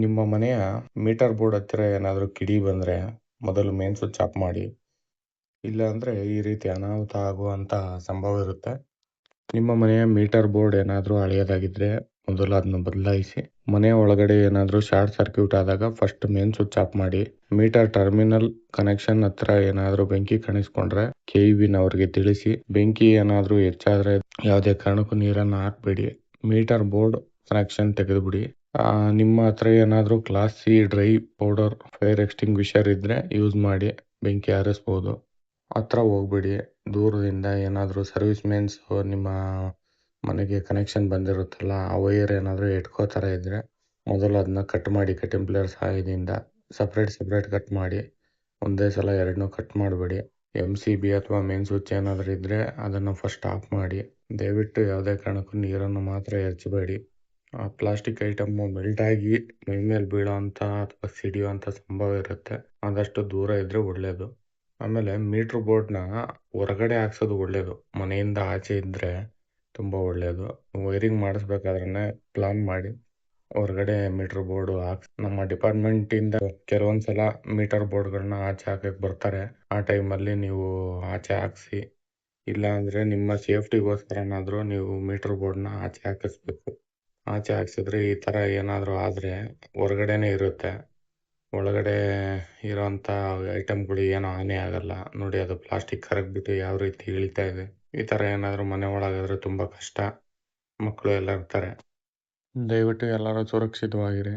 ನಿಮ್ಮ ಮನೆಯ meter board ಹತ್ತಿರ ಏನಾದರೂ ಕಿಡಿ ಬಂದರೆ ಮೊದಲು ಮೇನ್ ಸ್ವಿಚ್ ಆಫ್ ಮಾಡಿ. ಇಲ್ಲಾಂದರೆ ಈ ರೀತಿ ಅನಾಹುತ ಆಗುವಂಥ ಸಂಭವ ಇರುತ್ತೆ. ನಿಮ್ಮ ಮನೆಯ ಮೀಟರ್ ಬೋರ್ಡ್ ಏನಾದರೂ ಹಳೆಯದಾಗಿದ್ದರೆ ಮೊದಲು ಅದನ್ನು ಬದಲಾಯಿಸಿ. ಮನೆಯ ಒಳಗಡೆ ಏನಾದರೂ ಶಾರ್ಟ್ ಸರ್ಕ್ಯೂಟ್ ಆದಾಗ ಫಸ್ಟ್ ಮೇನ್ ಸ್ವಿಚ್ ಆಫ್ ಮಾಡಿ. ಮೀಟರ್ ಟರ್ಮಿನಲ್ ಕನೆಕ್ಷನ್ ಹತ್ರ ಏನಾದರೂ ಬೆಂಕಿ ಕಾಣಿಸ್ಕೊಂಡ್ರೆ KEB-ನವರಿಗೆ ತಿಳಿಸಿ. ಬೆಂಕಿ ಏನಾದರೂ ಹೆಚ್ಚಾದರೆ ಯಾವುದೇ ಕಾರಣಕ್ಕೂ ನೀರನ್ನು ಹಾಕಬೇಡಿ. ಮೀಟರ್ ಬೋರ್ಡ್ ಕನೆಕ್ಷನ್ ತೆಗೆದುಬಿಡಿ. ನಿಮ್ಮ ಹತ್ರ ಏನಾದರೂ class C dry powder fire extinguisher ಇದ್ದರೆ ಯೂಸ್ ಮಾಡಿ, ಬೆಂಕಿ ಆರಿಸ್ಬೋದು. ಹತ್ರ ಹೋಗ್ಬೇಡಿ. ದೂರದಿಂದ ಏನಾದರೂ ಸರ್ವಿಸ್ ಮೇನ್ಸ್ ನಿಮ್ಮ ಮನೆಗೆ ಕನೆಕ್ಷನ್ ಬಂದಿರುತ್ತಲ್ಲ, ಆ ವೈರ್ ಏನಾದರೂ ಎಟ್ಕೋ ಥರ ಇದ್ದರೆ ಮೊದಲು ಅದನ್ನ ಕಟ್ ಮಾಡಿ. ಕಟಿಂಗ್ ಪ್ಲೇಯರ್ ಸಹಾಯದಿಂದ ಸಪ್ರೇಟ್ ಕಟ್ ಮಾಡಿ. ಒಂದೇ ಸಲ ಎರಡನ್ನೂ ಕಟ್ ಮಾಡಬೇಡಿ. MCB ಅಥವಾ ಮೇನ್ ಸ್ವಿಚ್ ಏನಾದರೂ ಇದ್ದರೆ ಅದನ್ನು ಫಸ್ಟ್ ಆಫ್ ಮಾಡಿ. ದಯವಿಟ್ಟು ಯಾವುದೇ ಕಾರಣಕ್ಕೂ ನೀರನ್ನು ಮಾತ್ರ ಎರಚಬೇಡಿ. ಪ್ಲಾಸ್ಟಿಕ್ ಐಟಮ್ಮು ಮೆಲ್ಟ್ ಆಗಿ ಮೈ ಮೇಲೆ ಬೀಳೋವಂಥ ಅಥವಾ ಸಿಡಿಯುವಂಥ ಸಂಭವ ಇರುತ್ತೆ. ಆದಷ್ಟು ದೂರ ಇದ್ದರೆ ಒಳ್ಳೆಯದು. ಆಮೇಲೆ ಮೀಟ್ರ್ ಬೋರ್ಡ್ನ ಹೊರಗಡೆ ಹಾಕ್ಸೋದು ಒಳ್ಳೆಯದು. ಮನೆಯಿಂದ ಆಚೆ ಇದ್ದರೆ ತುಂಬ ಒಳ್ಳೆಯದು. ವೈರಿಂಗ್ ಮಾಡಿಸ್ಬೇಕಾದ್ರೆ ಪ್ಲಾನ್ ಮಾಡಿ ಹೊರಗಡೆ ಮೀಟ್ರ್ ಬೋರ್ಡು ನಮ್ಮ ಡಿಪಾರ್ಟ್ಮೆಂಟಿಂದ ಕೆಲವೊಂದು ಸಲ ಮೀಟರ್ ಬೋರ್ಡ್ಗಳನ್ನ ಆಚೆ ಹಾಕಕ್ಕೆ ಬರ್ತಾರೆ. ಆ ಟೈಮಲ್ಲಿ ನೀವು ಆಚೆ ಹಾಕ್ಸಿ. ಇಲ್ಲ ಅಂದರೆ ನಿಮ್ಮ ಸೇಫ್ಟಿಗೋಸ್ಕರನಾದರೂ ನೀವು ಮೀಟ್ರ್ ಬೋರ್ಡ್ನ ಆಚೆ ಹಾಕಿಸ್ಬೇಕು. ಆಚೆ ಹಾಕ್ಸಿದ್ರೆ ಈ ಥರ ಏನಾದರೂ ಆದರೆ ಹೊರಗಡೆನೇ ಇರುತ್ತೆ. ಒಳಗಡೆ ಇರೋಂಥ ಐಟಮ್ಗಳು ಏನೂ ಹಾನಿ ಆಗಲ್ಲ. ನೋಡಿ, ಅದು ಪ್ಲಾಸ್ಟಿಕ್ ಕರಗ್ಬಿಟ್ಟು ಯಾವ ರೀತಿ ಇಳಿತಾ ಇದೆ. ಈ ಥರ ಏನಾದರೂ ಮನೆ ಒಳಗಾದರೆ ತುಂಬ ಕಷ್ಟ. ಮಕ್ಕಳು ಎಲ್ಲ ಇರ್ತಾರೆ. ದಯವಿಟ್ಟು ಎಲ್ಲರೂ ಸುರಕ್ಷಿತವಾಗಿರಿ.